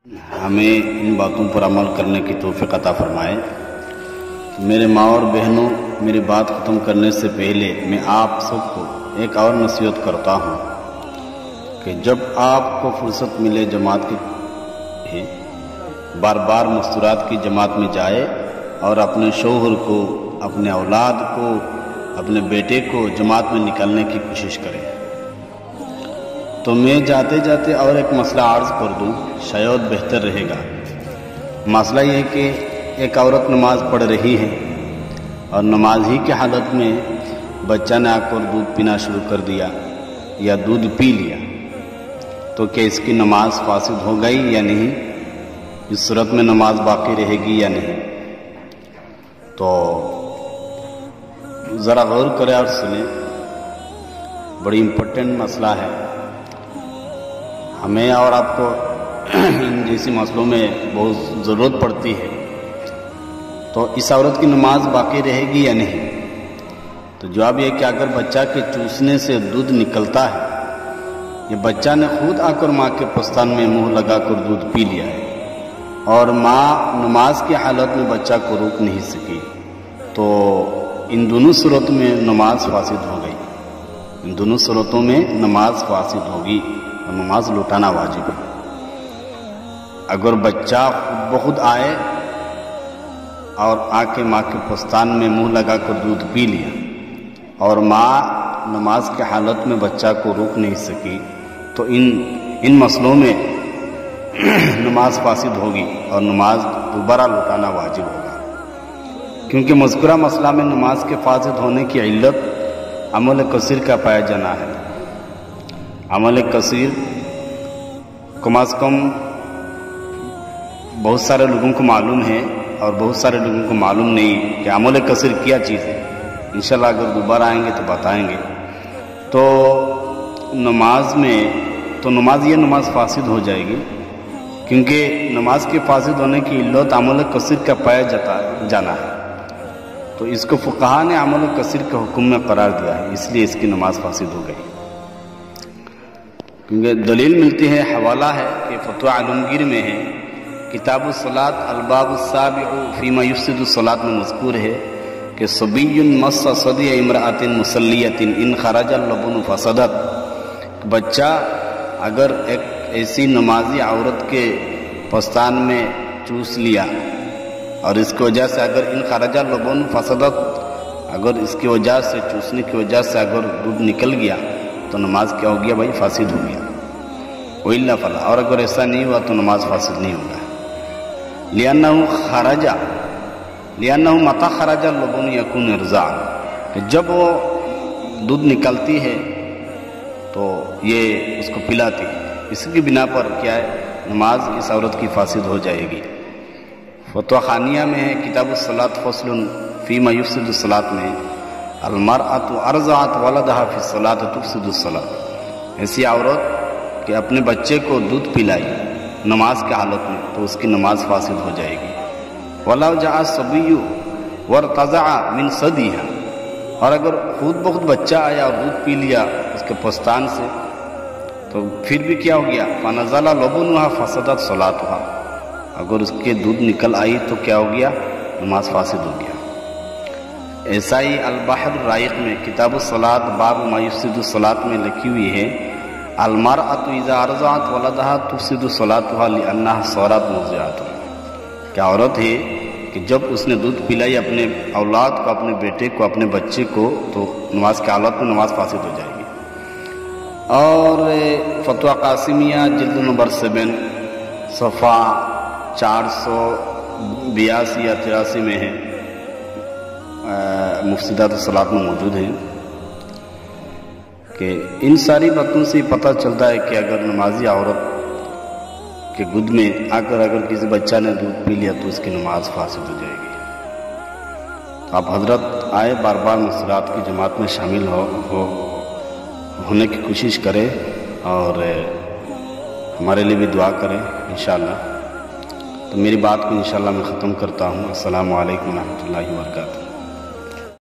ہمیں ان باتوں پر عمل کرنے کی توفیق عطا فرمائے۔ میرے ماں اور بہنوں، میری بات ختم کرنے سے پہلے میں آپ سب کو ایک اور نصیحت کرتا ہوں کہ جب آپ کو فرصت ملے جماعت کی بار بار مستورات کی جماعت میں جائے اور اپنے شوہر کو، اپنے اولاد کو، اپنے بیٹے کو جماعت میں نکالنے کی کوشش کریں۔ تو میں جاتے جاتے اور ایک مسئلہ عرض کر دوں، شاید بہتر رہے گا۔ مسئلہ یہ ہے کہ ایک عورت نماز پڑھ رہی ہے اور نماز ہی کی حالت میں بچہ نے آ کر دودھ پینا شروع کر دیا یا دودھ پی لیا، تو کیا اس کی نماز فاسد ہو گئی یا نہیں؟ اس صورت میں نماز باقی رہے گی یا نہیں؟ تو ذرا غور کریں اور سنیں، بڑی امپورٹنٹ مسئلہ ہے۔ ہمیں اور آپ کو ان جیسی مسئلوں میں بہت ضرورت پڑتی ہے۔ تو اس عورت کی نماز باقی رہے گی یا نہیں؟ تو جواب یہ کہ اگر بچہ کے چوسنے سے دودھ نکلتا ہے، یہ بچہ نے خود آ کر ماں کے پستان میں منہ لگا کر دودھ پی لیا ہے اور ماں نماز کی حالت میں بچہ کو روک نہیں سکی، تو ان دونوں صورتوں میں نماز فاسد ہو گئی۔ ان دونوں صورتوں میں نماز فاسد ہوگی اور نماز لوٹانا واجب ہے۔ اگر بچہ خود بخود آئے اور آ کے ماں کے پستان میں منہ لگا کر دودھ پی لیا اور ماں نماز کی حالت میں بچہ کو روک نہیں سکی، تو ان مسئلوں میں نماز فاسد ہوگی اور نماز دوبارہ لوٹانا واجب ہوگا، کیونکہ مذکورہ مسئلہ میں نماز کے فاسد ہونے کی علت عمل کثیر کا پایا جانا ہے۔ عمل کثیر کم از کم بہت سارے لوگوں کو معلوم ہے اور بہت سارے لوگوں کو معلوم نہیں کہ عمل کثیر کیا چیز ہے۔ انشاءاللہ اگر دوبارہ آئیں گے تو بتائیں گے۔ تو نماز یہ نماز فاسد ہو جائے گی، کیونکہ نماز کے فاسد ہونے کی علت عمل کثیر کا پایا جانا ہے، تو اس کو فقہا نے عمل کثیر کے حکم میں قرار دیا ہے، اس لیے اس کی نماز فاسد ہو گئی۔ کیونکہ دلیل ملتی ہے، حوالہ ہے کہ فتویٰ عالمگیر میں ہے، کتاب الصلاۃ الباب السابع فیما یفسد الصلاۃ میں مذکور ہے کہ صبی مس صدی امرأۃ مسلیۃ ان خرج اللبن فسدت۔ بچہ اگر ایک ایسی نمازی عورت کے پستان میں چوس لیا اور اس کی وجہ سے اگر ان خرج اللبن فسدت، اگر اس کی وجہ سے چوسنے کی وجہ سے اگر دودھ نکل گیا تو نماز کیا ہو گیا بھائی؟ فاسد ہو گیا۔ وَإِلَّا فَلَا، اور اگر ایسا نہیں ہوا تو نماز فاسد نہیں ہوگا۔ لِأَنَّهُ مَتَى خَرَجَ اللَّبُنُ يَكُونُ إِرْضَاعًا، کہ جب وہ دودھ نکلتی ہے تو یہ اس کو پلاتی ہے، اس کی بنا پر کیا ہے؟ نماز اس عورت کی فاسد ہو جائے گی۔ فتویٰ خانیہ میں ہے، کتاب الصلاۃ فصل فیما یفسد الصلاۃ میں، المرأۃ ارضعت ولدہا فی الصلاۃ تفسد الصلاۃ، ایسی عورت کہ اپنے بچے کو دودھ پلائی نماز کی حالت میں تو اس کی نماز فاسد ہو جائے گی۔ وَلَوْ جَاءَ الصَّبِيُّ وَارْتَضَعَ مِنْ صَدِيهَا، اور اگر خود بخود بچہ آیا اور دودھ پی لیا اس کے پستان سے تو پھر بھی کیا ہو گیا؟ فَنَزَلَ لَبُنُهَا فَسَدَتْ صَلَاتُهَا، اگر اس کے دودھ نکل آئی تو کیا ہو گیا؟ نماز فاسد ہو گیا۔ ایسا ہی البحر الرائق میں کتاب الصلاۃ باب ما یفسد الصلاۃ میں لکھی ہوئی ہے، المرأۃ اذا ارضعت ولدہا تفسد صلاتها لأنها صارت مرضعۃ، کہ عورت ہے کہ جب اس نے دودھ پلائی اپنے اولاد کو، اپنے بیٹے کو، اپنے بچے کو، تو نماز کی حالت میں نماز فاسد ہو جائے گی۔ اور فتویٰ قاسمیہ جلد نمبر 7 صفحہ 482 یا 83 میں ہے، مفسدات الصلاۃ میں موجود ہے، کہ ان ساری باتوں سے پتہ چلتا ہے کہ اگر نمازی عورت کے گود میں آ کر اگر کسی بچہ نے دودھ پی لیا تو اس کی نماز فاسد ہو جائے گی۔ تو آپ حضرت آئے، بار بار مستورات کی جماعت میں شامل ہونے کی کوشش کریں اور ہمارے لیے بھی دعا کریں انشاءاللہ۔ تو میری بات کو انشاءاللہ میں ختم کرتا ہوں۔ السلام علیکم ورحمۃ اللہ وبرکاتہ۔